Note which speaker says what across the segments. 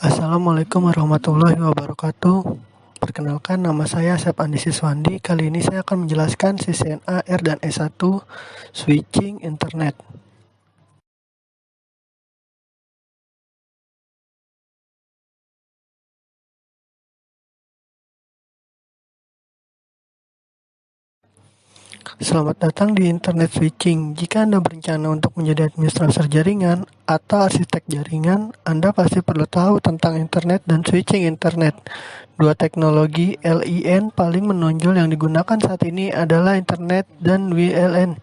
Speaker 1: Assalamualaikum warahmatullahi wabarakatuh. Perkenalkan, nama saya Asep Andi Siswandi. Kali ini saya akan menjelaskan CCNA R dan S1 Switching Internet. Selamat datang di Internet Switching. Jika Anda berencana untuk menjadi administrator jaringan atau arsitek jaringan, Anda pasti perlu tahu tentang internet dan switching internet. Dua teknologi LIN paling menonjol yang digunakan saat ini adalah internet dan WLAN.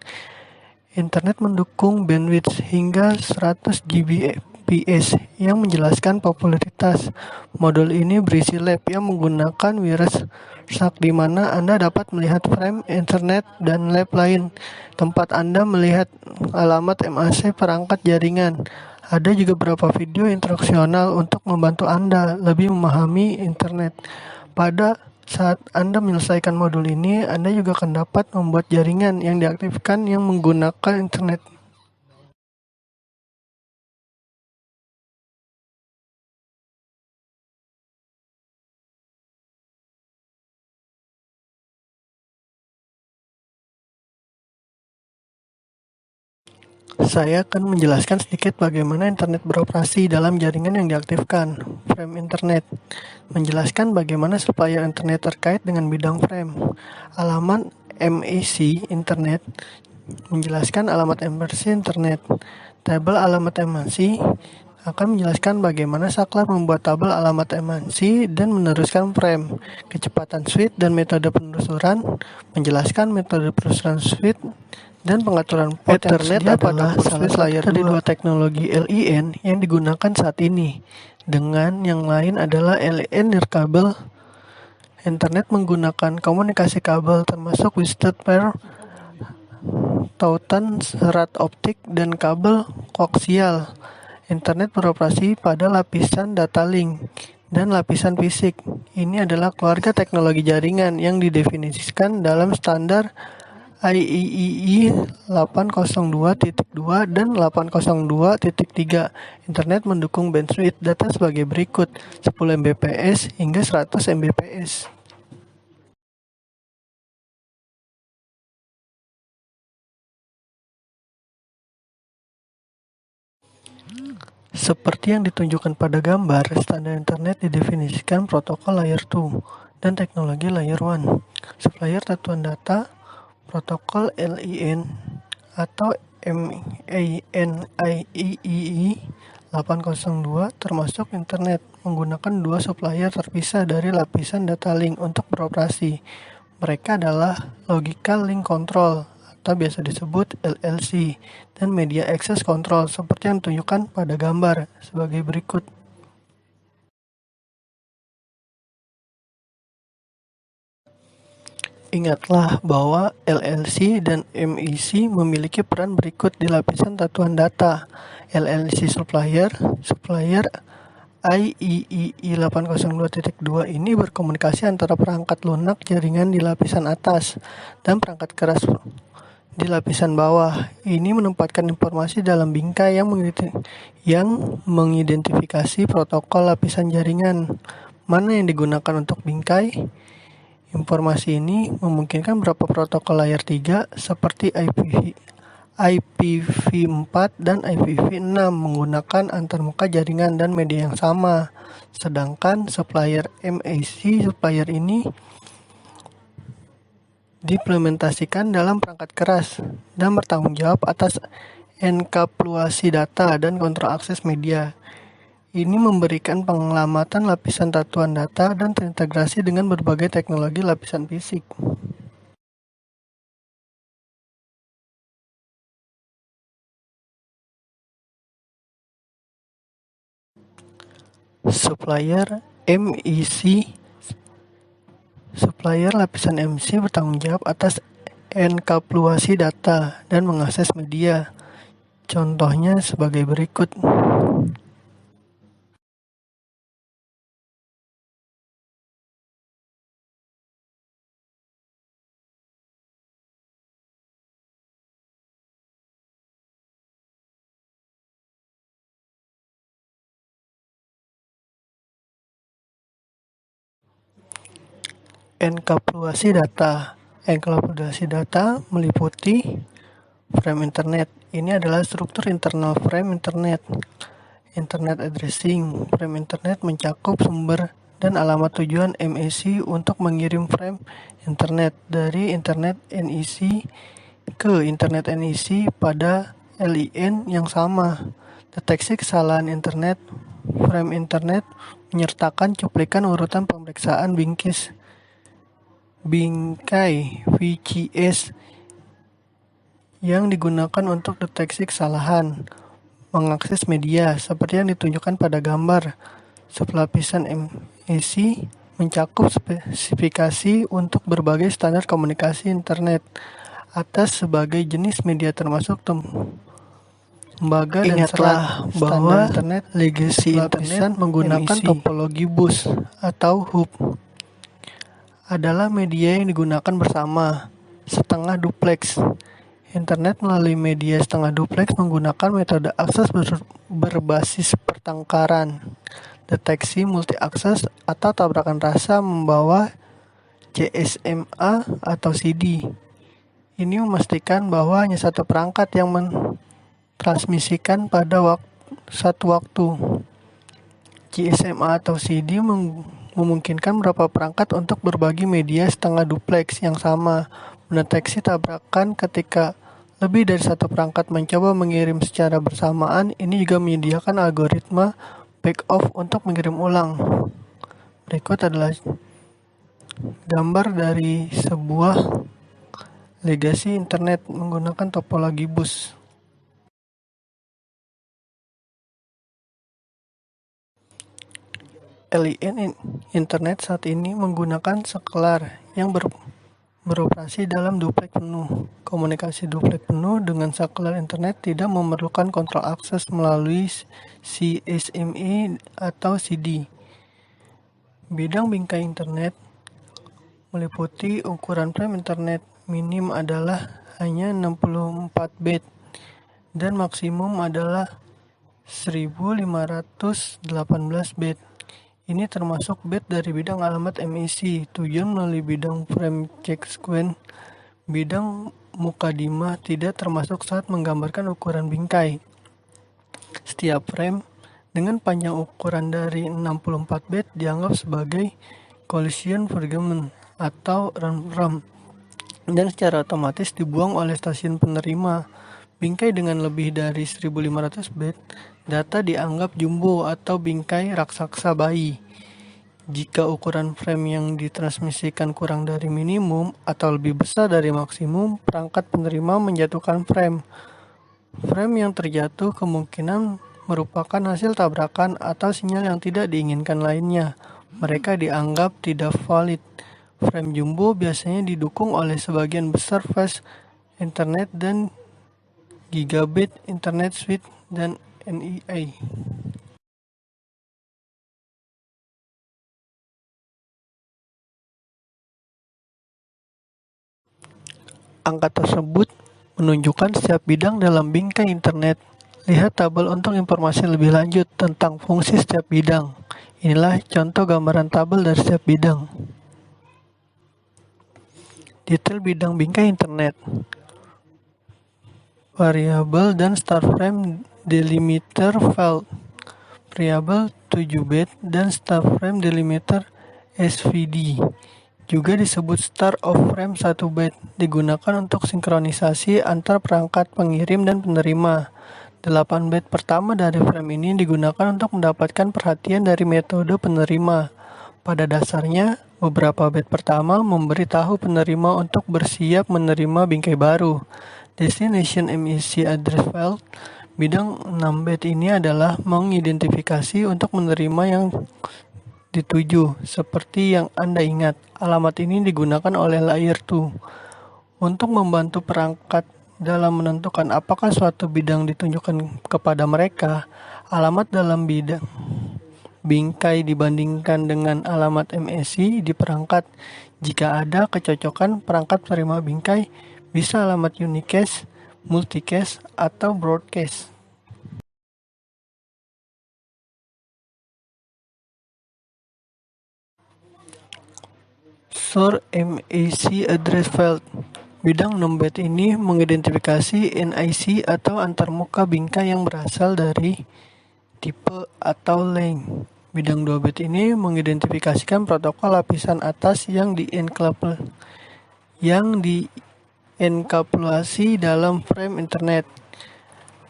Speaker 1: Internet mendukung bandwidth hingga 100 Gbps yang menjelaskan popularitas. Modul ini berisi lab yang menggunakan Wireless Shark di mana Anda dapat melihat frame internet dan lab lain. Tempat Anda melihat alamat MAC perangkat jaringan. Ada juga beberapa video instruksional untuk membantu Anda lebih memahami internet. Pada saat Anda menyelesaikan modul ini, Anda juga akan dapat membuat jaringan yang diaktifkan yang menggunakan internet. Saya akan menjelaskan sedikit bagaimana internet beroperasi dalam jaringan yang diaktifkan. Frame internet menjelaskan bagaimana supplier internet terkait dengan bidang frame. Alamat MAC internet menjelaskan alamat MAC internet. Tabel alamat MAC akan menjelaskan bagaimana saklar membuat tabel alamat MAC dan meneruskan frame. Kecepatan switch dan metode penelusuran menjelaskan metode penelusuran switch dan pengaturan port Ethernet adalah salah satu dari dua teknologi LIN yang digunakan saat ini. Dengan yang lain adalah LIN nirkabel. Internet menggunakan komunikasi kabel termasuk Wisted Pair, tautan serat optik, dan kabel koaksial. Internet beroperasi pada lapisan data link dan lapisan fisik. Ini adalah keluarga teknologi jaringan yang didefinisikan dalam standar IEEE 802.2 dan 802.3. Internet mendukung bandwidth data sebagai berikut: 10 Mbps hingga 100 Mbps. Seperti yang ditunjukkan pada gambar, standar internet didefinisikan protokol layer 2 dan teknologi layer 1. Supplier satuan data, protokol LIN atau MANIEE 802 termasuk internet menggunakan dua supplier terpisah dari lapisan data link untuk beroperasi. Mereka adalah Logical Link Control atau biasa disebut LLC dan Media Access Control seperti yang ditunjukkan pada gambar sebagai berikut. Ingatlah bahwa LLC dan MIC memiliki peran berikut di lapisan satuan data. LLC supplier IEEE 802.2 ini berkomunikasi antara perangkat lunak jaringan di lapisan atas dan perangkat keras di lapisan bawah. Ini menempatkan informasi dalam bingkai yang mengidentifikasi protokol lapisan jaringan. Mana yang digunakan untuk bingkai? Informasi ini memungkinkan beberapa protokol layer 3 seperti IPv4 dan IPv6 menggunakan antarmuka jaringan dan media yang sama. Sedangkan supplier MAC supplier ini diimplementasikan dalam perangkat keras dan bertanggung jawab atas enkapsulasi data dan kontrol akses media. Ini memberikan penyelamatan lapisan satuan data dan terintegrasi dengan berbagai teknologi lapisan fisik. Supplier MIC Supplier lapisan MIC bertanggung jawab atas enkapsulasi data dan mengakses media. Contohnya sebagai berikut. Enkapsulasi data. Enkapsulasi data meliputi frame internet. Ini adalah struktur internal frame internet. Internet addressing. Frame internet mencakup sumber dan alamat tujuan MAC untuk mengirim frame internet dari internet NEC ke internet NEC pada LIN yang sama. Deteksi kesalahan internet. Frame internet menyertakan cuplikan urutan pemeriksaan bingkai VCS yang digunakan untuk deteksi kesalahan. Mengakses media seperti yang ditunjukkan pada gambar. Sublapisan MAC mencakup spesifikasi untuk berbagai standar komunikasi internet atas sebagai jenis media termasuk lembaga dan serat. Bahwa internet legacy internet menggunakan topologi bus atau hub adalah media yang digunakan bersama setengah duplex. Internet melalui media setengah duplex menggunakan metode akses berbasis pertengkaran, deteksi multi-akses atau tabrakan rasa membawa CSMA atau CD. Ini memastikan bahwa hanya satu perangkat yang transmisikan pada satu waktu. GSMA atau CD memungkinkan beberapa perangkat untuk berbagi media setengah duplex yang sama. Mendeteksi tabrakan ketika lebih dari satu perangkat mencoba mengirim secara bersamaan. Ini juga menyediakan algoritma back-off untuk mengirim ulang. Berikut adalah gambar dari sebuah legacy internet menggunakan topologi bus. LIN internet saat ini menggunakan saklar yang beroperasi dalam duplex penuh. Komunikasi duplex penuh dengan saklar internet tidak memerlukan kontrol akses melalui CSMA atau CD. Bidang bingkai internet meliputi ukuran frame internet minim adalah hanya 64 bit dan maksimum adalah 1518 bit. Ini termasuk bit dari bidang alamat MAC, tujuan melalui bidang frame check sequence. Bidang mukadimah tidak termasuk saat menggambarkan ukuran bingkai. Setiap frame dengan panjang ukuran dari 64 bit dianggap sebagai collision fragment atau RAM dan secara otomatis dibuang oleh stasiun penerima. Bingkai dengan lebih dari 1500 bit, data dianggap jumbo atau bingkai raksasa bayi. Jika ukuran frame yang ditransmisikan kurang dari minimum atau lebih besar dari maksimum, perangkat penerima menjatuhkan frame. Frame yang terjatuh kemungkinan merupakan hasil tabrakan atau sinyal yang tidak diinginkan lainnya. Mereka dianggap tidak valid. Frame jumbo biasanya didukung oleh sebagian besar fast internet dan gigabit internet speed dan NEA. Angka tersebut menunjukkan setiap bidang dalam bingkai internet. Lihat tabel untuk informasi lebih lanjut tentang fungsi setiap bidang. Inilah contoh gambaran tabel dari setiap bidang. Detail bidang bingkai internet. Variabel dan start frame delimiter field. Variabel 7 bit dan start frame delimiter SVD. Juga disebut start of frame 1 bit, digunakan untuk sinkronisasi antar perangkat pengirim dan penerima. 8 bit pertama dari frame ini digunakan untuk mendapatkan perhatian dari metode penerima. Pada dasarnya, beberapa bit pertama memberitahu penerima untuk bersiap menerima bingkai baru. Destination MAC address file bidang 6 bit ini adalah mengidentifikasi untuk menerima yang dituju. Seperti yang Anda ingat, alamat ini digunakan oleh layer 2 untuk membantu perangkat dalam menentukan apakah suatu bidang ditunjukkan kepada mereka. Alamat dalam bidang bingkai dibandingkan dengan alamat MAC di perangkat. Jika ada kecocokan, perangkat penerima bingkai bisa alamat unicast, multicast, atau broadcast. Unsur MAC address field. Bidang 6 byte ini mengidentifikasi NIC atau antarmuka bingkai yang berasal dari tipe atau length. Bidang 2 byte ini mengidentifikasikan protokol lapisan atas yang dienkapsulasi dalam frame internet.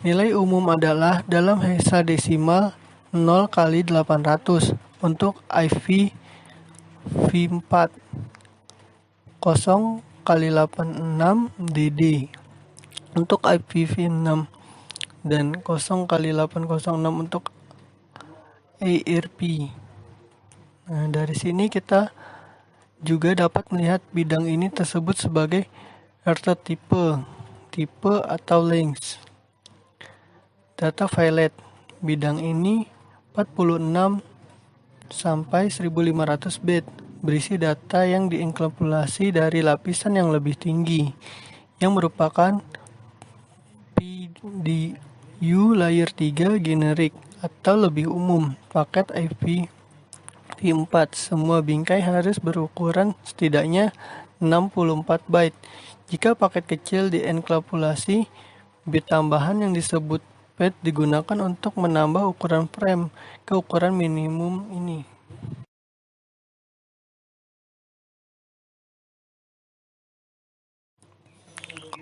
Speaker 1: Nilai umum adalah dalam heksadesimal 0 kali 800 untuk IPv4, 0 kali 86 DD untuk IPv6 dan 0 kali 806 untuk ARP. Nah, dari sini kita juga dapat melihat bidang ini tersebut sebagai tipe atau length. Data filet. Bidang ini 46 sampai 1500 byte, berisi data yang dienkapsulasi dari lapisan yang lebih tinggi, yang merupakan PDU layer 3 generik atau lebih umum, paket IPv4. Semua bingkai harus berukuran setidaknya 64 byte. Jika paket kecil dienkapsulasi, bit tambahan yang disebut byte digunakan untuk menambah ukuran frame ke ukuran minimum ini.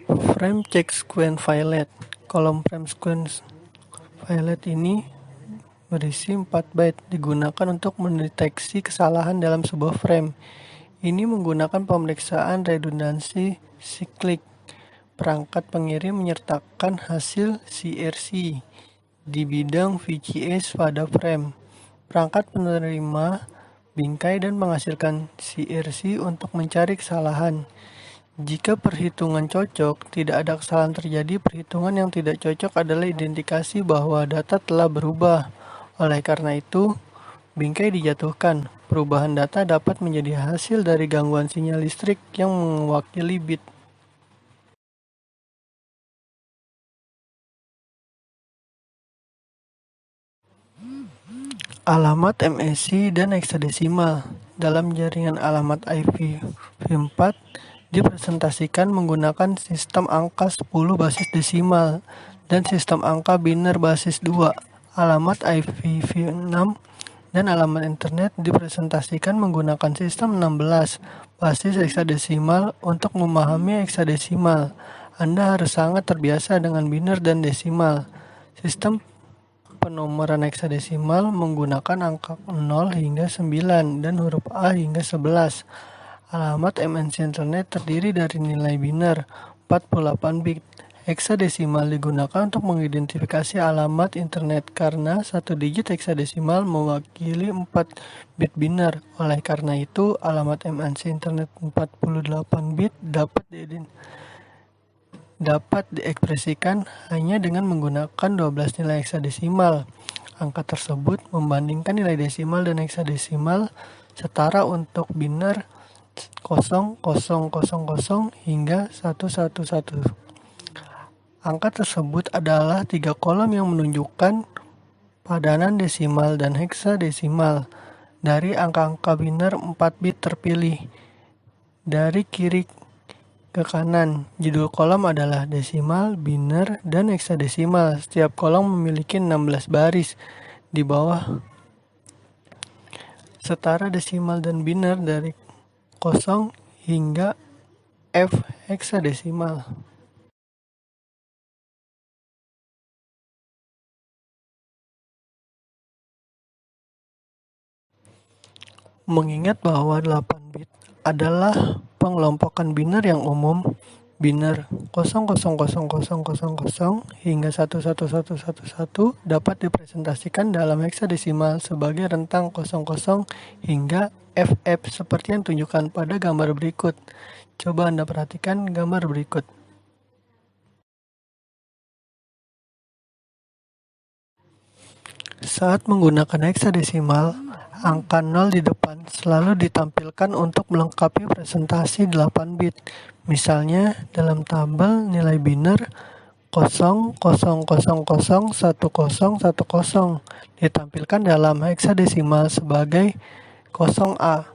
Speaker 1: Frame check sequence filet. Kolom frame sequence filet ini berisi 4 byte, digunakan untuk mendeteksi kesalahan dalam sebuah frame. Ini menggunakan pemeriksaan redundansi siklik. Perangkat pengirim menyertakan hasil CRC di bidang VCS pada frame. Perangkat penerima bingkai dan menghasilkan CRC untuk mencari kesalahan. Jika perhitungan cocok, tidak ada kesalahan terjadi. Perhitungan yang tidak cocok adalah indikasi bahwa data telah berubah. Oleh karena itu, bingkai dijatuhkan. Perubahan data dapat menjadi hasil dari gangguan sinyal listrik yang mewakili bit. Alamat MAC dan heksadesimal. Dalam jaringan alamat IPv4 dipresentasikan menggunakan sistem angka 10 basis desimal dan sistem angka biner basis 2. Alamat IPv6 dan alamat internet dipresentasikan menggunakan sistem 16 basis heksadesimal. Untuk memahami heksadesimal, Anda harus sangat terbiasa dengan biner dan desimal. Sistem penomoran heksadesimal menggunakan angka 0 hingga 9 dan huruf A hingga 11. Alamat MAC internet terdiri dari nilai biner 48 bit. Heksadesimal digunakan untuk mengidentifikasi alamat internet karena satu digit heksadesimal mewakili 4 bit biner. Oleh karena itu, alamat MAC internet 48 bit dapat diekspresikan hanya dengan menggunakan 12 nilai heksadesimal. Angka tersebut membandingkan nilai desimal dan heksadesimal setara untuk biner 0000 hingga 111. Angka tersebut adalah 3 kolom yang menunjukkan padanan desimal dan heksadesimal dari angka-angka biner 4 bit terpilih. Dari kiri ke kanan, judul kolom adalah desimal, biner, dan heksadesimal. Setiap kolom memiliki 16 baris. Di bawah setara desimal dan biner dari 0 hingga F heksadesimal. Mengingat bahwa 8 bit adalah pengelompokan biner yang umum, biner 000000 hingga 11111 dapat dipresentasikan dalam heksadesimal sebagai rentang 00 hingga FF seperti yang ditunjukkan pada gambar berikut. Coba Anda perhatikan gambar berikut. Saat menggunakan heksadesimal, angka 0 di depan selalu ditampilkan untuk melengkapi presentasi 8 bit. Misalnya, dalam tabel nilai biner 00001010 ditampilkan dalam heksadesimal sebagai 0A.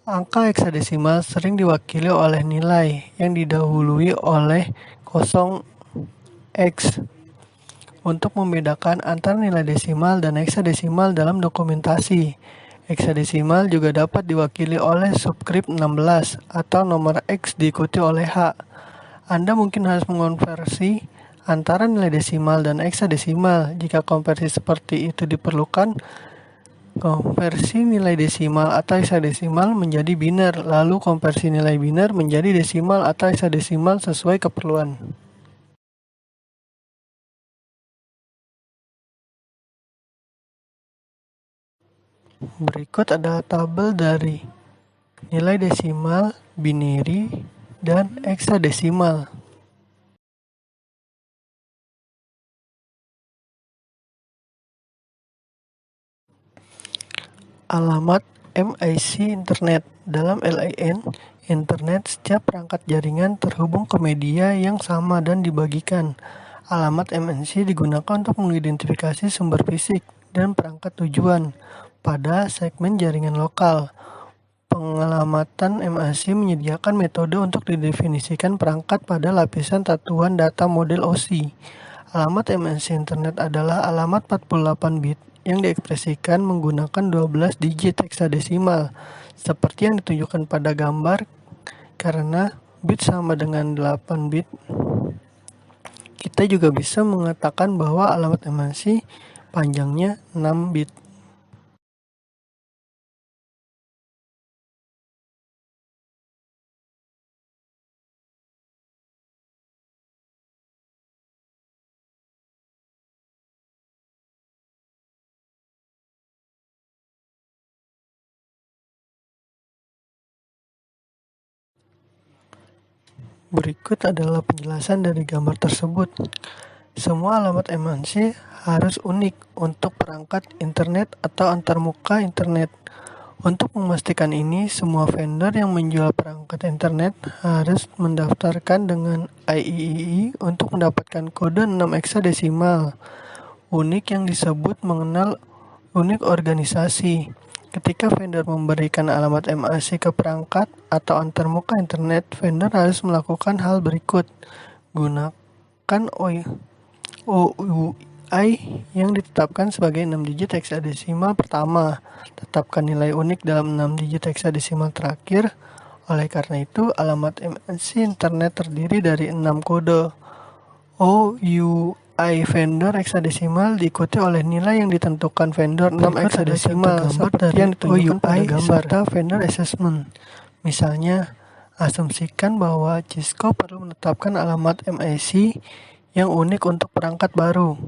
Speaker 1: Angka heksadesimal sering diwakili oleh nilai yang didahului oleh 0x untuk membedakan antara nilai desimal dan heksadesimal dalam dokumentasi. Heksadesimal juga dapat diwakili oleh subskrip 16 atau nomor X diikuti oleh H. Anda mungkin harus mengonversi antara nilai desimal dan heksadesimal. Jika konversi seperti itu diperlukan, konversi nilai desimal atau heksadesimal menjadi biner, lalu konversi nilai biner menjadi desimal atau heksadesimal sesuai keperluan. Berikut adalah tabel dari nilai desimal, binary, dan heksadesimal. Alamat MIC Internet. Dalam LAN, Internet setiap perangkat jaringan terhubung ke media yang sama dan dibagikan. Alamat MNC digunakan untuk mengidentifikasi sumber fisik dan perangkat tujuan pada segmen jaringan lokal. Pengalamatan MAC menyediakan metode untuk didefinisikan perangkat pada lapisan satuan data model OSI. Alamat MNC Internet adalah alamat 48 bit yang diekspresikan menggunakan 12 digit heksadesimal, seperti yang ditunjukkan pada gambar. Karena bit sama dengan 8 bit, kita juga bisa mengatakan bahwa alamat MAC panjangnya 6 bit. Berikut adalah penjelasan dari gambar tersebut. Semua alamat MNC harus unik untuk perangkat internet atau antarmuka internet. Untuk memastikan ini, semua vendor yang menjual perangkat internet harus mendaftarkan dengan IEEE untuk mendapatkan kode 6 heksadesimal unik yang disebut mengenal unik organisasi. Ketika vendor memberikan alamat MAC ke perangkat atau antarmuka internet, vendor harus melakukan hal berikut. Gunakan OUI yang ditetapkan sebagai 6 digit heksadesimal pertama. Tetapkan nilai unik dalam 6 digit heksadesimal terakhir. Oleh karena itu, alamat MAC internet terdiri dari 6 kode. OUI vendor heksadesimal diikuti oleh nilai yang ditentukan vendor 6 heksadesimal seperti yang ditunjukkan pada gambar serta vendor assessment. Misalnya, asumsikan bahwa Cisco perlu menetapkan alamat MAC yang unik untuk perangkat baru.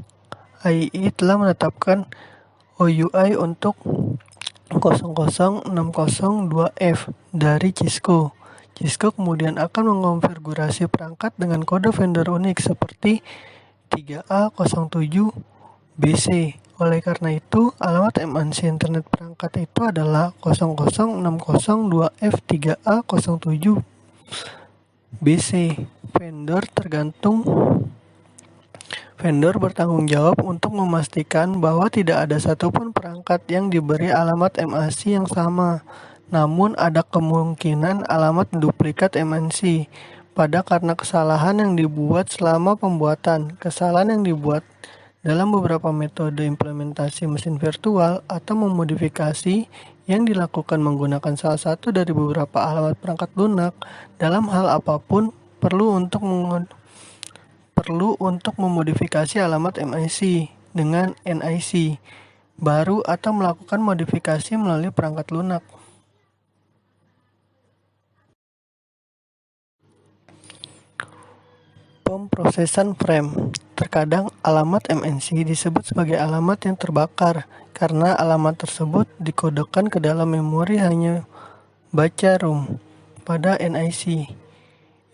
Speaker 1: IEEE telah menetapkan OUI untuk 00602F dari Cisco. Cisco kemudian akan mengonfigurasi perangkat dengan kode vendor unik seperti 3A07BC. Oleh karena itu, alamat MAC internet perangkat itu adalah 00602F3A07BC. Vendor bertanggung jawab untuk memastikan bahwa tidak ada satupun perangkat yang diberi alamat MAC yang sama. Namun ada kemungkinan alamat duplikat MAC karena kesalahan yang dibuat selama pembuatan. Kesalahan yang dibuat dalam beberapa metode implementasi mesin virtual atau memodifikasi yang dilakukan menggunakan salah satu dari beberapa alamat perangkat lunak dalam hal apapun perlu untuk memodifikasi alamat MIC dengan NIC baru atau melakukan modifikasi melalui perangkat lunak. Pemrosesan frame. Terkadang alamat MNC disebut sebagai alamat yang terbakar karena alamat tersebut dikodekan ke dalam memori hanya baca ROM pada NIC.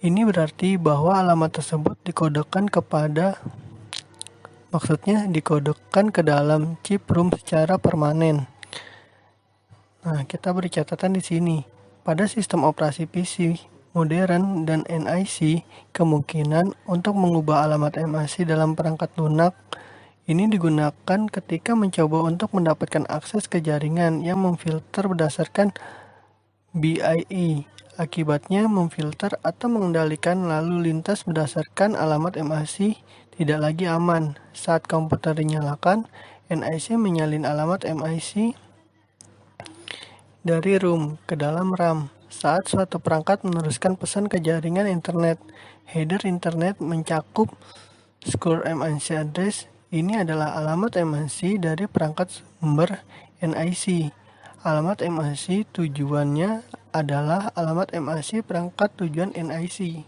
Speaker 1: Ini berarti bahwa alamat tersebut dikodekan ke dalam chip ROM secara permanen. Nah, kita beri catatan di sini. Pada sistem operasi PC modern dan NIC, kemungkinan untuk mengubah alamat MAC dalam perangkat lunak ini digunakan ketika mencoba untuk mendapatkan akses ke jaringan yang memfilter berdasarkan BIE. Akibatnya memfilter atau mengendalikan lalu lintas berdasarkan alamat MAC tidak lagi aman. Saat komputer dinyalakan, NIC menyalin alamat MIC dari ROM ke dalam RAM. Saat suatu perangkat meneruskan pesan ke jaringan internet, header internet mencakup Secure MIC address. Ini adalah alamat MIC dari perangkat sumber NIC. Alamat MIC tujuannya adalah alamat MIC perangkat tujuan NIC.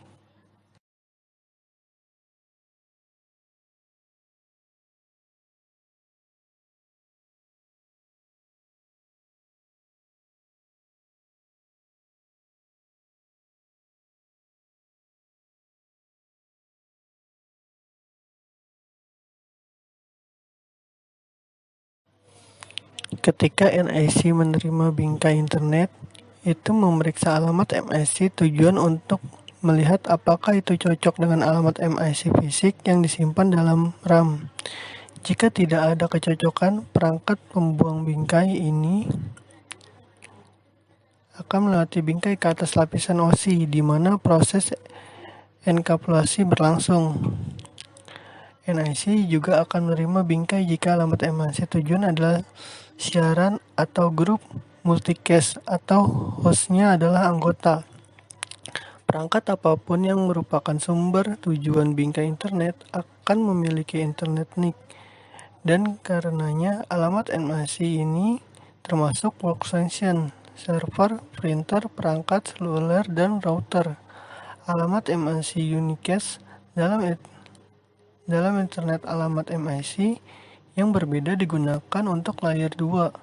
Speaker 1: Ketika NIC menerima bingkai internet, itu memeriksa alamat MIC tujuan untuk melihat apakah itu cocok dengan alamat MIC fisik yang disimpan dalam RAM. Jika tidak ada kecocokan, perangkat pembuang bingkai ini akan melewati bingkai ke atas lapisan OSI, di mana proses enkapsulasi berlangsung. NIC juga akan menerima bingkai jika alamat MIC tujuan adalah siaran atau grup multicast atau hostnya adalah anggota. Perangkat apapun yang merupakan sumber tujuan bingkai internet akan memiliki internet NIC, dan karenanya alamat MIC ini termasuk workstation, server, printer, perangkat seluler, dan router. Alamat MIC unicast dalam internet alamat MIC yang berbeda digunakan untuk layer 2,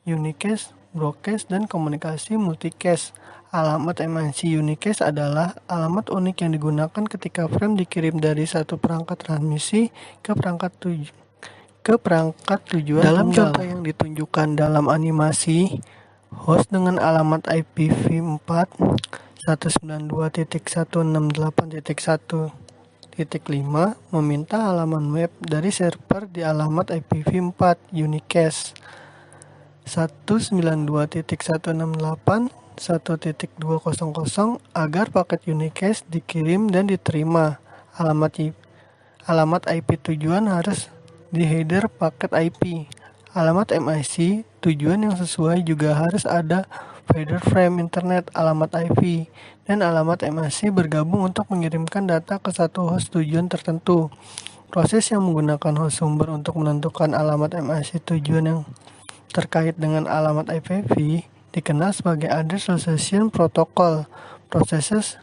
Speaker 1: unicast, broadcast, dan komunikasi multicast. Alamat MIC unicast adalah alamat unik yang digunakan ketika frame dikirim dari satu perangkat transmisi ke perangkat tujuan. Dalam contoh yang ditunjukkan dalam animasi, host dengan alamat IPv4 192.168.1.5 meminta halaman web dari server di alamat IPv4 unicast 192.168.1.200 agar paket unicast dikirim dan diterima. Alamat IP tujuan harus di header paket IP. Alamat MIC tujuan yang sesuai juga harus ada header frame internet alamat IP, dan alamat MIC bergabung untuk mengirimkan data ke satu host tujuan tertentu. Proses yang menggunakan host sumber untuk menentukan alamat MIC tujuan yang terkait dengan alamat IPv dikenal sebagai Address Resolution Protocol. Proses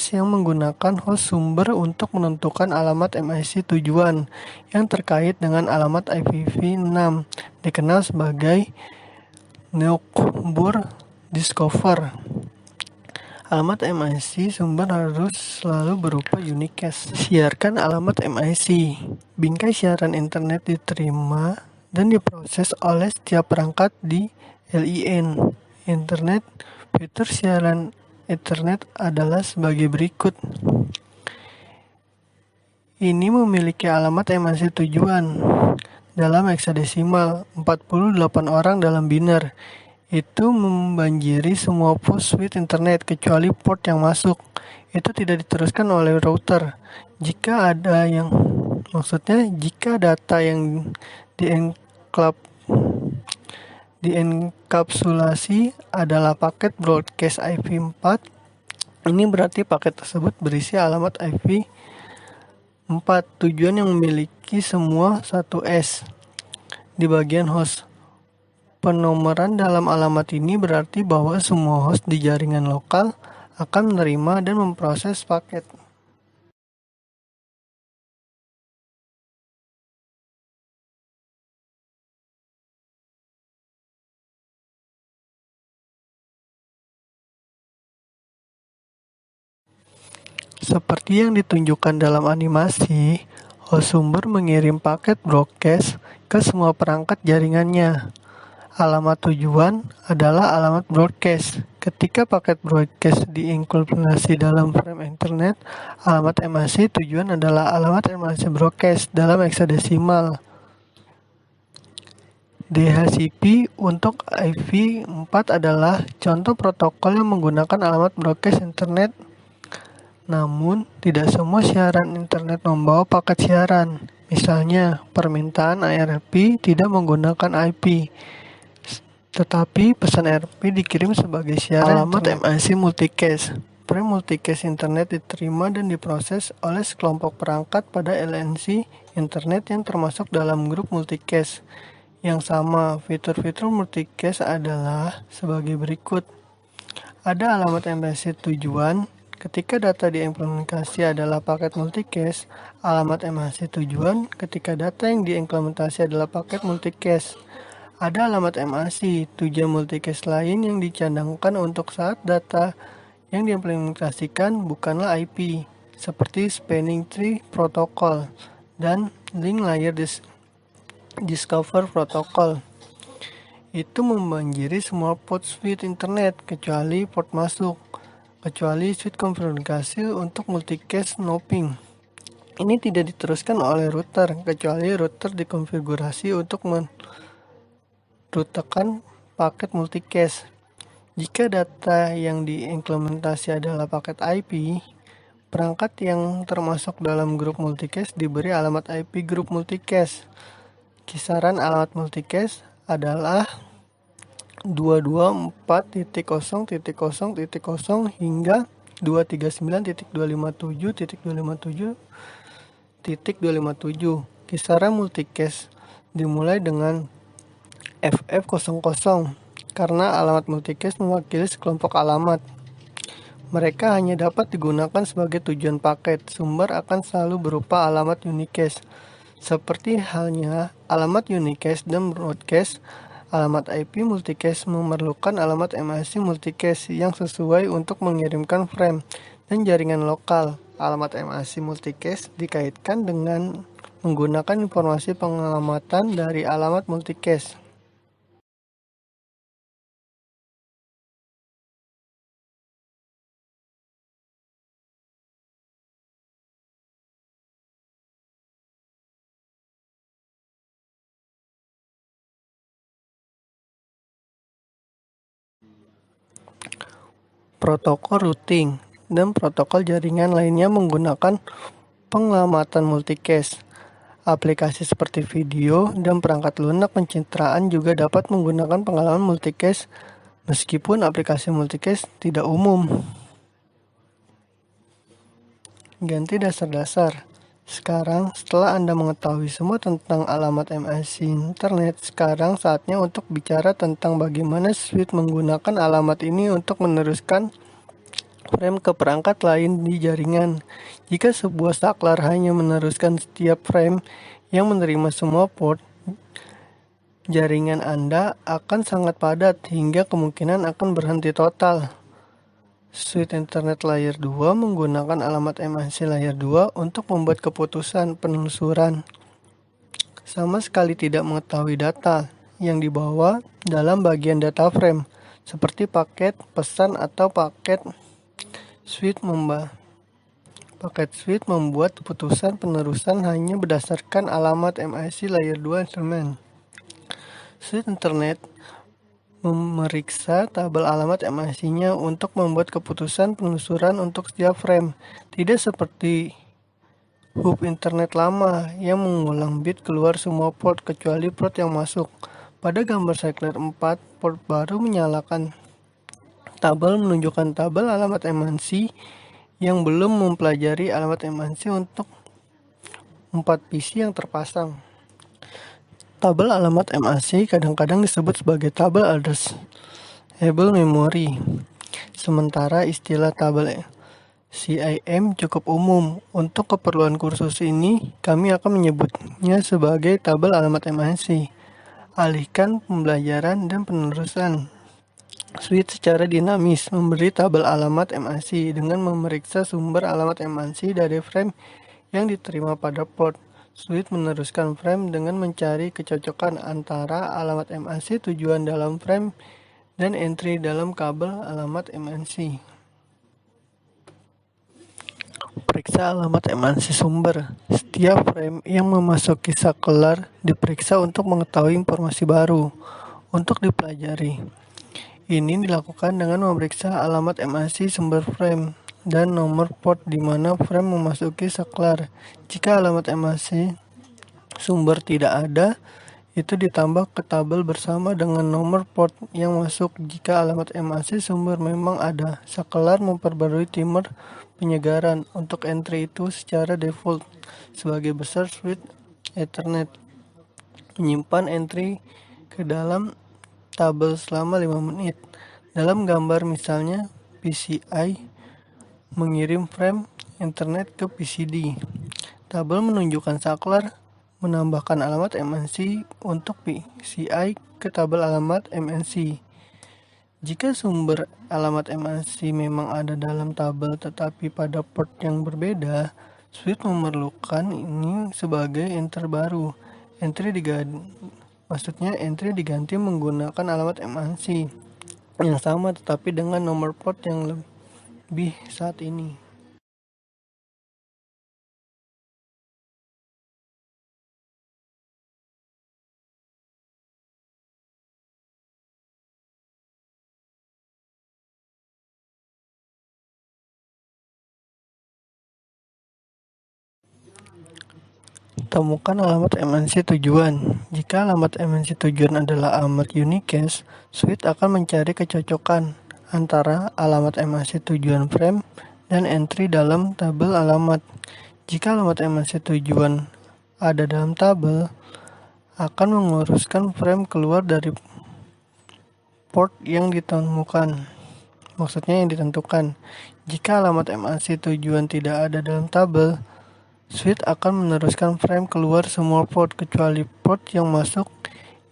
Speaker 1: yang menggunakan host sumber untuk menentukan alamat MIC tujuan yang terkait dengan alamat IPv6 dikenal sebagai Neighbor Discover. Alamat MIC sumber harus selalu berupa unicast. Siarkan alamat MIC. Bingkai siaran internet diterima dan diproses oleh setiap perangkat di LIN. Internet. Fitur siaran Ethernet adalah sebagai berikut. Ini memiliki alamat MIC tujuan dalam heksadesimal 48 orang dalam biner. Itu membanjiri semua pos switch internet kecuali port yang masuk. Itu tidak diteruskan oleh router. Jika data yang dienkapsulasi adalah paket broadcast IP4, ini berarti paket tersebut berisi alamat IP4 tujuan yang memiliki semua 1S di bagian host. Penomoran dalam alamat ini berarti bahwa semua host di jaringan lokal akan menerima dan memproses paket. Seperti yang ditunjukkan dalam animasi, host sumber mengirim paket broadcast ke semua perangkat jaringannya. Alamat tujuan adalah alamat broadcast. Ketika paket broadcast dienkapsulasi dalam frame internet, alamat MIC tujuan adalah alamat MIC broadcast dalam heksadesimal. DHCP untuk IP4 adalah contoh protokol yang menggunakan alamat broadcast internet. Namun, tidak semua siaran internet membawa paket siaran. Misalnya, permintaan ARP tidak menggunakan IP, tetapi pesan ARP dikirim sebagai siaran alamat MIC multicast. Frame multicast internet diterima dan diproses oleh sekelompok perangkat pada LNC internet yang termasuk dalam grup multicast. Yang sama, fitur-fitur multicast adalah sebagai berikut. Ada alamat MIC tujuan. Ketika data diimplementasi adalah paket multicast, alamat MIC tujuan ketika data yang diimplementasi adalah paket multicast. Ada alamat MIC tujuan multicast lain yang dicadangkan untuk saat data yang diimplementasikan bukanlah IP, seperti Spanning Tree Protocol dan Link Layer Discover Protocol. Itu membanjiri semua port switch internet kecuali port masuk, kecuali switch konfigurasi untuk multicast snoping. Ini tidak diteruskan oleh router, kecuali router dikonfigurasi untuk merutekan paket multicast. Jika data yang diimplementasi adalah paket IP, perangkat yang termasuk dalam grup multicast diberi alamat IP grup multicast. Kisaran alamat multicast adalah 224.0.0.0 hingga 239.257.257.257. Kisaran multicast dimulai dengan FF00 karena alamat multicast mewakili sekelompok alamat. Mereka hanya dapat digunakan sebagai tujuan paket. Sumber akan selalu berupa alamat unicast. Seperti halnya alamat unicast dan broadcast, alamat IP multicast memerlukan alamat MIC multicast yang sesuai untuk mengirimkan frame dan jaringan lokal. Alamat MIC multicast dikaitkan dengan menggunakan informasi pengalamatan dari alamat multicast. Protokol routing dan protokol jaringan lainnya menggunakan pengamatan multicast. Aplikasi seperti video dan perangkat lunak pencitraan juga dapat menggunakan pengalaman multicast meskipun aplikasi multicast tidak umum. Ganti dasar-dasar. Sekarang, setelah Anda mengetahui semua tentang alamat MIC internet, sekarang saatnya untuk bicara tentang bagaimana switch menggunakan alamat ini untuk meneruskan frame ke perangkat lain di jaringan. Jika sebuah saklar hanya meneruskan setiap frame yang menerima semua port, jaringan Anda akan sangat padat hingga kemungkinan akan berhenti total. Switch Internet Layer 2 menggunakan alamat MIC Layer 2 untuk membuat keputusan penelusuran. Sama sekali tidak mengetahui data yang dibawa dalam bagian data frame, seperti paket, pesan, atau paket switch membuat keputusan penerusan hanya berdasarkan alamat MIC Layer 2 instrument. Switch Internet memeriksa tabel alamat MIC-nya untuk membuat keputusan penelusuran untuk setiap frame. Tidak seperti hub internet lama yang mengulang bit keluar semua port kecuali port yang masuk. Pada gambar cycler 4, port baru menyalakan tabel menunjukkan tabel alamat MIC yang belum mempelajari alamat MIC untuk 4 PC yang terpasang. Tabel alamat MIC kadang-kadang disebut sebagai tabel addressable memory. Sementara istilah tabel CIM cukup umum. Untuk keperluan kursus ini, kami akan menyebutnya sebagai tabel alamat MIC. Alihkan pembelajaran dan penerusan. Switch secara dinamis memberi tabel alamat MIC dengan memeriksa sumber alamat MIC dari frame yang diterima pada port. Switch meneruskan frame dengan mencari kecocokan antara alamat MIC tujuan dalam frame dan entry dalam kabel alamat MIC. Periksa alamat emansi sumber. Setiap frame yang memasuki saklar diperiksa untuk mengetahui informasi baru untuk dipelajari. Ini dilakukan dengan memeriksa alamat emansi sumber frame dan nomor port di mana frame memasuki saklar. Jika alamat emansi sumber tidak ada, itu ditambah ke tabel bersama dengan nomor port yang masuk. Jika alamat emansi sumber memang ada, saklar memperbarui timer penyegaran untuk entry itu secara default. Sebagai besar switch Ethernet menyimpan entry ke dalam tabel selama 5 menit. Dalam gambar misalnya, PCI mengirim frame internet ke PCD. Tabel menunjukkan saklar menambahkan alamat MNC untuk PCI ke tabel alamat MNC. Jika sumber alamat MNC memang ada dalam tabel tetapi pada port yang berbeda, switch memerlukan ini sebagai entry baru. Entry diganti menggunakan alamat MNC yang sama tetapi dengan nomor port yang lebih saat ini. Temukan alamat MNC tujuan. Jika alamat MNC tujuan adalah alamat unicast, switch akan mencari kecocokan antara alamat MNC tujuan frame dan entry dalam tabel alamat. Jika alamat MNC tujuan ada dalam tabel, akan menguruskan frame keluar dari port yang ditemukan. Maksudnya yang ditentukan. Jika alamat MNC tujuan tidak ada dalam tabel, switch akan meneruskan frame keluar semua port kecuali port yang masuk.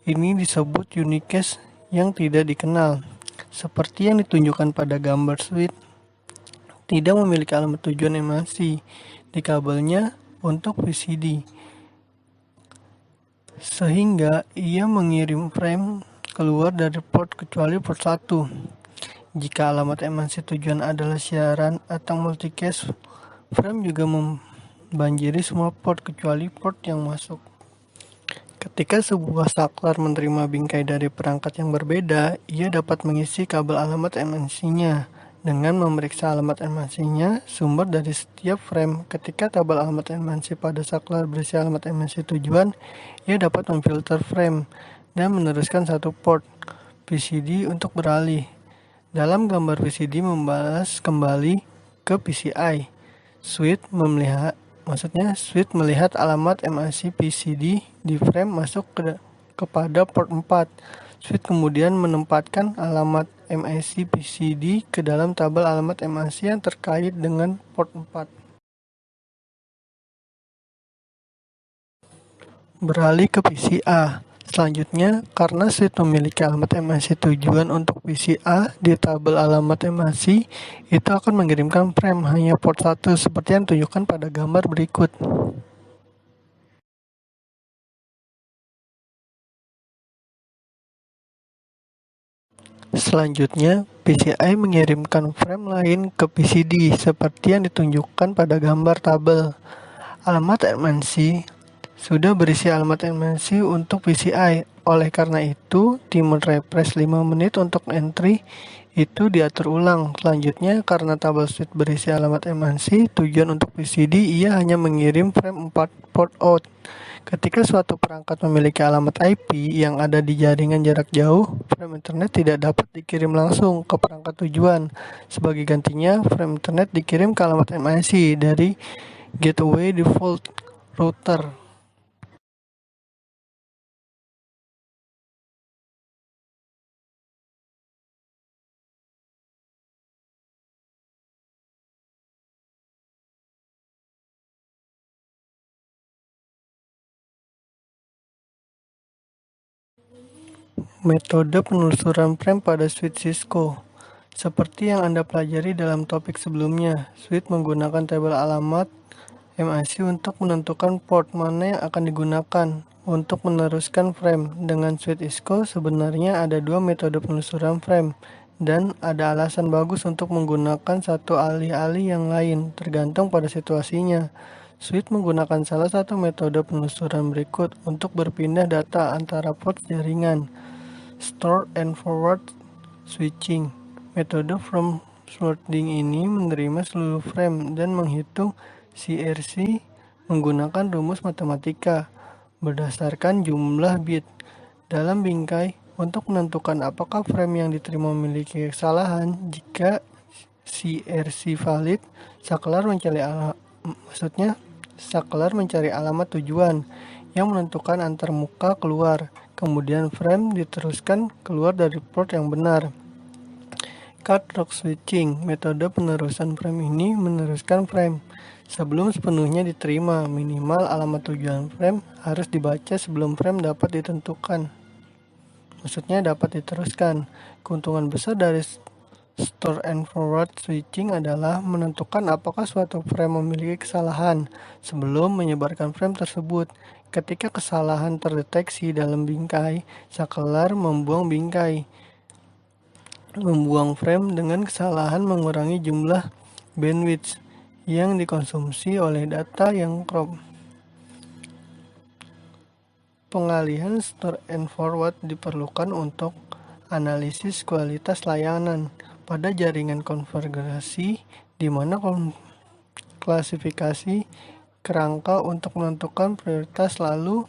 Speaker 1: Ini disebut unicast yang tidak dikenal. Seperti yang ditunjukkan pada gambar, switch tidak memiliki alamat tujuan MNC di kabelnya untuk PCD, sehingga ia mengirim frame keluar dari port kecuali port 1. Jika alamat MNC tujuan adalah siaran atau multicast, frame juga banjiri semua port kecuali port yang masuk. Ketika sebuah saklar menerima bingkai dari perangkat yang berbeda, ia dapat mengisi kabel alamat MNC-nya dengan memeriksa alamat MNC-nya sumber dari setiap frame. Ketika tabel alamat MNC pada saklar berisi alamat MNC tujuan, ia dapat memfilter frame dan meneruskan satu port PCD untuk beralih. Dalam gambar PCD membalas kembali ke PCI. Switch melihat alamat MNC PCD di frame masuk kepada port 4. Switch kemudian menempatkan alamat MNC PCD ke dalam tabel alamat MNC yang terkait dengan port 4. Beralih ke PCA. Selanjutnya, karena switch memiliki alamat MNC tujuan untuk PCA di tabel alamat MNC, itu akan mengirimkan frame hanya port 1 seperti yang ditunjukkan pada gambar berikut. Selanjutnya, PCI mengirimkan frame lain ke PCD seperti yang ditunjukkan pada gambar tabel. Alamat MNC sudah berisi alamat MNC untuk PCI. Oleh karena itu, timer refresh 5 menit untuk entry itu diatur ulang. Selanjutnya, karena tabel switch berisi alamat MNC tujuan untuk PCD, ia hanya mengirim frame 4 port out. Ketika suatu perangkat memiliki alamat IP yang ada di jaringan jarak jauh, frame internet tidak dapat dikirim langsung ke perangkat tujuan. Sebagai gantinya, frame internet dikirim ke alamat MNC dari gateway default router. Metode penelusuran frame pada switch Cisco. Seperti yang Anda pelajari dalam topik sebelumnya, switch menggunakan tabel alamat MIC untuk menentukan port mana yang akan digunakan untuk meneruskan frame. Dengan switch Cisco sebenarnya ada dua metode penelusuran frame. dan ada alasan bagus untuk menggunakan satu alih-alih yang lain, tergantung pada situasinya. Switch menggunakan salah satu metode penelusuran berikut untuk berpindah data antara port jaringan. Store and forward switching. Metode from sorting ini menerima seluruh frame dan menghitung CRC menggunakan rumus matematika berdasarkan jumlah bit dalam bingkai untuk menentukan apakah frame yang diterima memiliki kesalahan. Jika CRC valid, saklar mencari alamat tujuan yang menentukan antar muka keluar. Kemudian frame diteruskan keluar dari port yang benar. Cut-lock switching. Metode penerusan frame ini meneruskan frame sebelum sepenuhnya diterima. Minimal alamat tujuan frame harus dibaca sebelum frame dapat diteruskan. Keuntungan besar dari store and forward switching adalah menentukan apakah suatu frame memiliki kesalahan sebelum menyebarkan frame tersebut. Ketika kesalahan terdeteksi dalam bingkai, saklar membuang bingkai. Membuang frame dengan kesalahan mengurangi jumlah bandwidth yang dikonsumsi oleh data yang crop. Pengalihan store and forward diperlukan untuk analisis kualitas layanan pada jaringan konfigurasi, di mana klasifikasi kerangka untuk menentukan prioritas lalu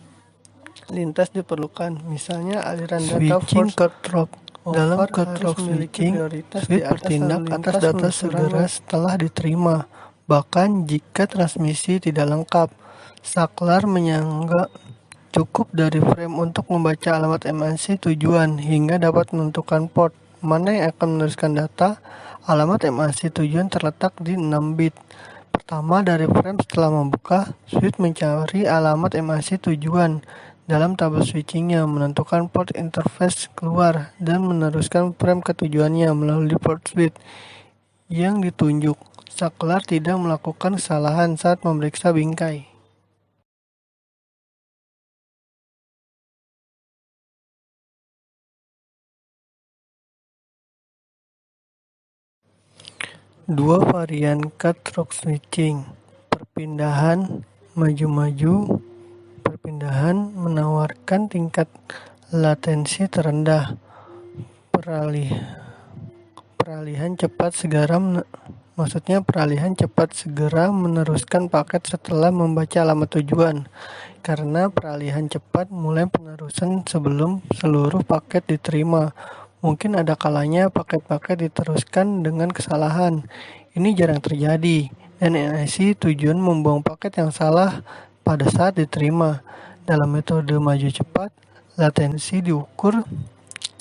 Speaker 1: lintas diperlukan. Misalnya aliran data
Speaker 2: Switching cut-lock. Dalam
Speaker 1: cut-lock switching,
Speaker 2: switch bertindak atas data segera setelah diterima, bahkan jika transmisi tidak lengkap. Saklar menyangka cukup dari frame untuk membaca alamat MAC tujuan hingga dapat menentukan port mana yang akan meneruskan data. Alamat MAC tujuan terletak di 6 bit pertama dari frame. Setelah membuka, switch mencari alamat MAC tujuan dalam tabel switchingnya, menentukan port interface keluar, dan meneruskan frame ke tujuannya melalui port switch yang ditunjuk. Saklar tidak melakukan kesalahan saat memeriksa bingkai. Dua varian cut-lock switching. Perpindahan maju-maju. Perpindahan menawarkan tingkat latensi terendah. Peralihan cepat segera meneruskan paket setelah membaca alamat tujuan. Karena peralihan cepat mulai penerusan sebelum seluruh paket diterima. Mungkin ada kalanya paket-paket diteruskan dengan kesalahan. Ini jarang terjadi, dan NIC tujuan membuang paket yang salah pada saat diterima. Dalam metode maju cepat, latensi diukur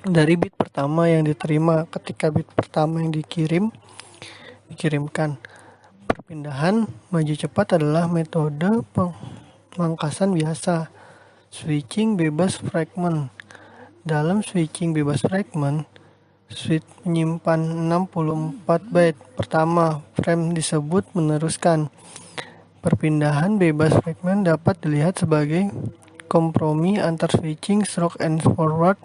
Speaker 2: dari bit pertama yang diterima ketika bit pertama yang dikirimkan. Perpindahan maju cepat adalah metode pemangkasan biasa. Switching bebas fragment. Dalam switching bebas fragment, switch menyimpan 64 byte pertama. Frame disebut meneruskan. Perpindahan bebas fragment dapat dilihat sebagai kompromi antar switching stroke and forward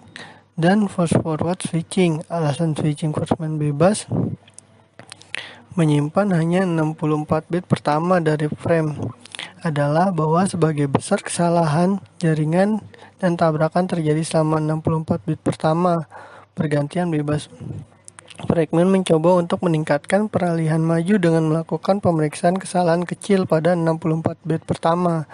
Speaker 2: dan fast forward switching. Alasan switching fragment bebas menyimpan hanya 64 bit pertama dari frame adalah bahwa sebagai besar kesalahan jaringan dan tabrakan terjadi selama 64 bit pertama. Pergantian bebas fragment mencoba untuk meningkatkan peralihan maju dengan melakukan pemeriksaan kesalahan kecil pada 64 bit pertama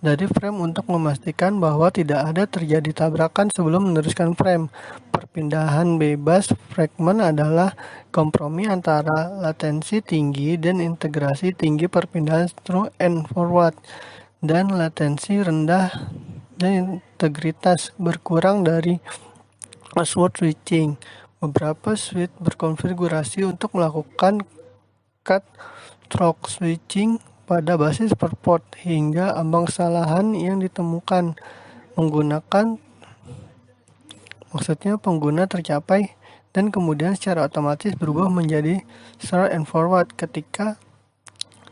Speaker 2: dari frame untuk memastikan bahwa tidak ada terjadi tabrakan sebelum meneruskan frame. Perpindahan bebas fragment adalah kompromi antara latensi tinggi dan integrasi tinggi perpindahan through and forward, dan latensi rendah dan integritas berkurang dari password switching. Beberapa switch berkonfigurasi untuk melakukan cut-lock switching pada basis per port hingga ambang kesalahan yang ditemukan pengguna tercapai dan kemudian secara otomatis berubah menjadi store and forward ketika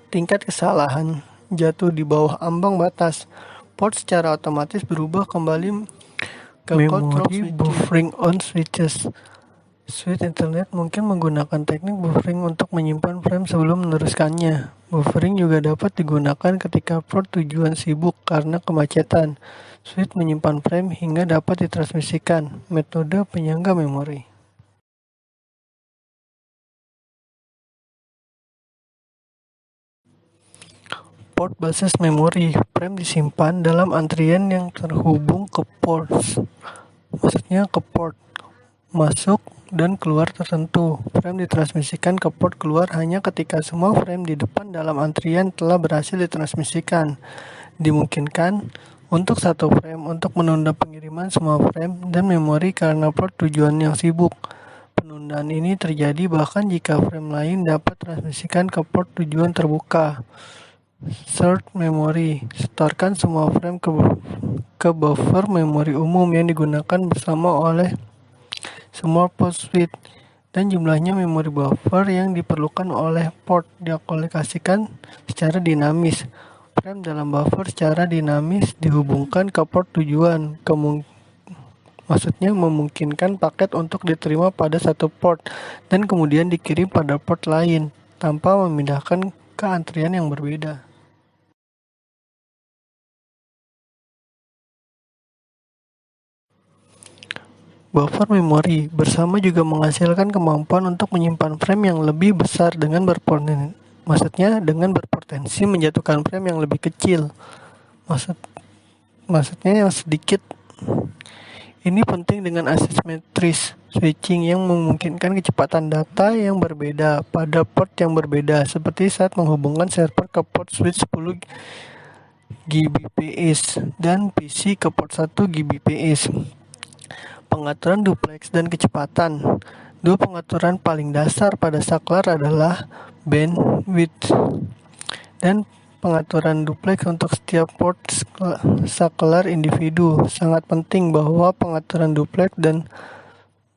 Speaker 2: tingkat kesalahan jatuh di bawah ambang batas. Port secara otomatis berubah kembali ke Memory buffering on switches.
Speaker 1: Switch internet mungkin menggunakan teknik buffering untuk menyimpan frame sebelum meneruskannya. Buffering juga dapat digunakan ketika port tujuan sibuk karena kemacetan. Switch menyimpan frame hingga dapat ditransmisikan. Metode penyangga memori. Port basis memori. Frame disimpan dalam antrian yang terhubung ke ports. Maksudnya ke port masuk dan keluar tertentu. Frame ditransmisikan ke port keluar hanya ketika semua frame di depan dalam antrian telah berhasil ditransmisikan. Dimungkinkan untuk satu frame untuk menunda pengiriman semua frame dan memori karena port tujuan yang sibuk. Penundaan ini terjadi bahkan jika frame lain dapat transmisikan ke port tujuan terbuka. Shared memory, setorkan semua frame ke buffer memori umum yang digunakan bersama oleh semua port switch, dan jumlahnya memori buffer yang diperlukan oleh port dialokasikan secara dinamis. Frame dalam buffer secara dinamis dihubungkan ke port tujuan, maksudnya memungkinkan paket untuk diterima pada satu port dan kemudian dikirim pada port lain tanpa memindahkan ke antrian yang berbeda. Buffer memori bersama juga menghasilkan kemampuan untuk menyimpan frame yang lebih besar dengan berpotensi menjatuhkan frame yang lebih kecil. Maksudnya yang sedikit. Ini penting dengan asymmetris switching yang memungkinkan kecepatan data yang berbeda pada port yang berbeda, seperti saat menghubungkan server ke port switch 10 Gbps dan PC ke port 1 Gbps. Pengaturan duplex dan kecepatan. Dua pengaturan paling dasar pada saklar adalah bandwidth dan pengaturan duplex untuk setiap port saklar individu. Sangat penting bahwa pengaturan duplex dan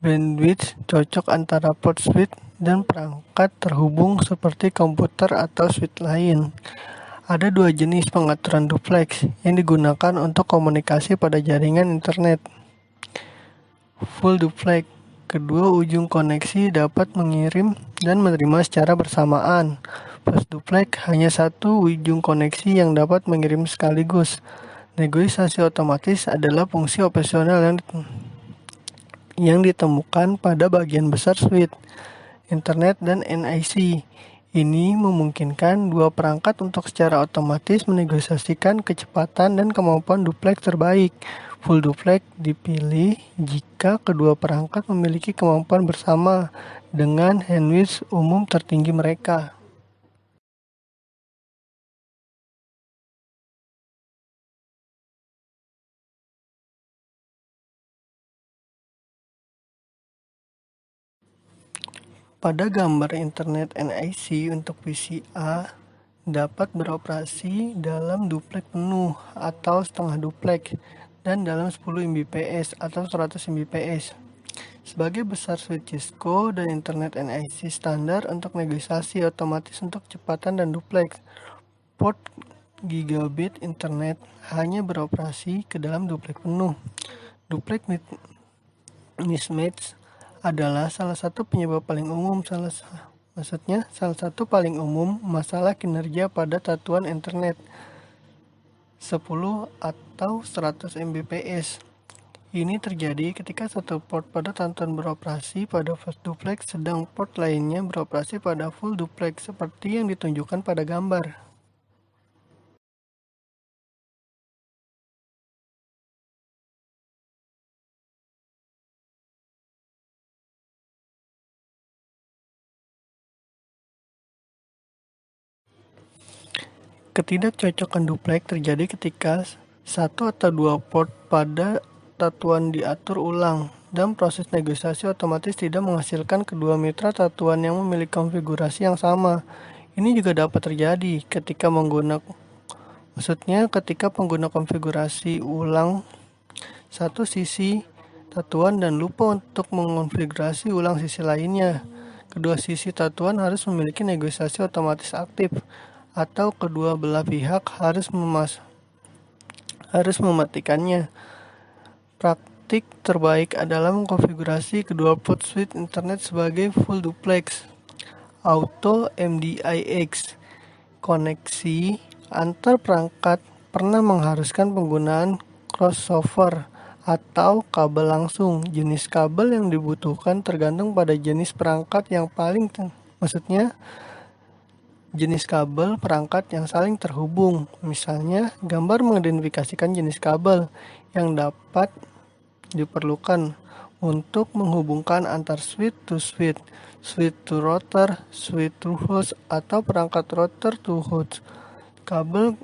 Speaker 1: bandwidth cocok antara port switch dan perangkat terhubung seperti komputer atau switch lain. Ada dua jenis pengaturan duplex yang digunakan untuk komunikasi pada jaringan internet. Full duplex, kedua ujung koneksi dapat mengirim dan menerima secara bersamaan. Fast duplex, hanya satu ujung koneksi yang dapat mengirim sekaligus. Negosiasi otomatis adalah fungsi operasional yang ditemukan pada bagian besar switch, internet, dan NIC. Ini memungkinkan dua perangkat untuk secara otomatis menegosiasikan kecepatan dan kemampuan duplex terbaik. Full duplex dipilih jika kedua perangkat memiliki kemampuan bersama dengan bandwidth umum tertinggi mereka. Pada gambar internet NIC untuk PCA dapat beroperasi dalam duplex penuh atau setengah duplex dan dalam 10 Mbps atau 100 Mbps. Sebagai besar switch Cisco dan internet NIC standar untuk negosiasi otomatis untuk kecepatan dan duplex. Port gigabit internet hanya beroperasi ke dalam duplex penuh. Duplex mismatch adalah salah satu penyebab paling umum salah satu paling umum masalah kinerja pada tatuan internet 10 atau 100 Mbps. Ini terjadi ketika satu port pada tatuan beroperasi pada fast duplex sedang port lainnya beroperasi pada full duplex seperti yang ditunjukkan pada gambar. Ketidakcocokan duplex terjadi ketika satu atau dua port pada tatuan diatur ulang dan proses negosiasi otomatis tidak menghasilkan kedua mitra tatuan yang memiliki konfigurasi yang sama. Ini juga dapat terjadi ketika pengguna konfigurasi ulang satu sisi tatuan dan lupa untuk mengonfigurasi ulang sisi lainnya. Kedua sisi tatuan harus memiliki negosiasi otomatis aktif, atau kedua belah pihak harus mematikannya. Praktik
Speaker 2: praktik terbaik adalah mengkonfigurasi kedua port switch internet sebagai full duplex auto MDIX. Koneksi antar perangkat pernah mengharuskan penggunaan crossover atau kabel langsung. Jenis kabel yang dibutuhkan tergantung pada jenis perangkat yang jenis kabel perangkat yang saling terhubung. Misalnya, gambar mengidentifikasikan jenis kabel yang dapat diperlukan untuk menghubungkan antar switch to switch, switch to router, switch to host, atau perangkat router to host. Kabel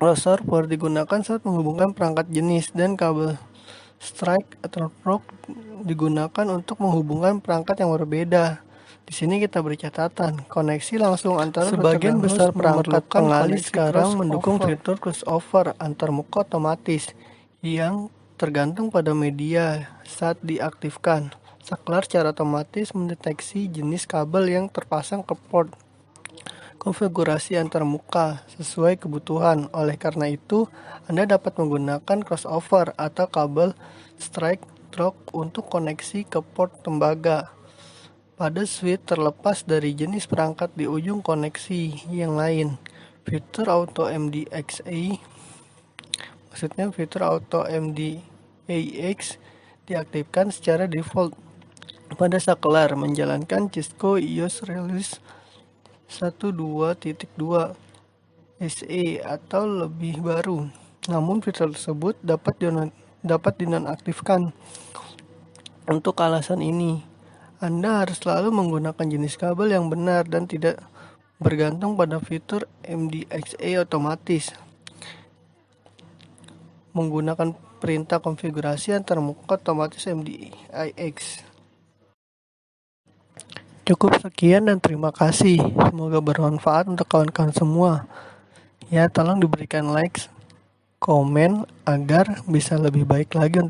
Speaker 2: crossover digunakan saat menghubungkan perangkat jenis, dan kabel strike atau rock digunakan untuk menghubungkan perangkat yang berbeda. Di sini kita beri catatan, koneksi langsung antara sebagian besar perangkat pengalih sekarang mendukung fitur crossover antar muka otomatis yang tergantung pada media saat diaktifkan. Saklar secara otomatis mendeteksi jenis kabel yang terpasang ke port konfigurasi antar muka sesuai kebutuhan. Oleh karena itu, Anda dapat menggunakan crossover atau kabel strike drop untuk koneksi ke port tembaga pada switch terlepas dari jenis perangkat di ujung koneksi yang lain. Fitur auto MDXA, fitur auto MDAX diaktifkan secara default pada saklar menjalankan Cisco iOS Release 1.2.2 SE atau lebih baru. Namun fitur tersebut dapat dinonaktifkan. Untuk alasan ini, Anda harus selalu menggunakan jenis kabel yang benar dan tidak bergantung pada fitur MDXA otomatis. Menggunakan perintah konfigurasi antar muka otomatis MDIX. Cukup sekian dan terima kasih. Semoga bermanfaat untuk kawan-kawan semua. Ya, tolong diberikan like, komen agar bisa lebih baik lagi untuk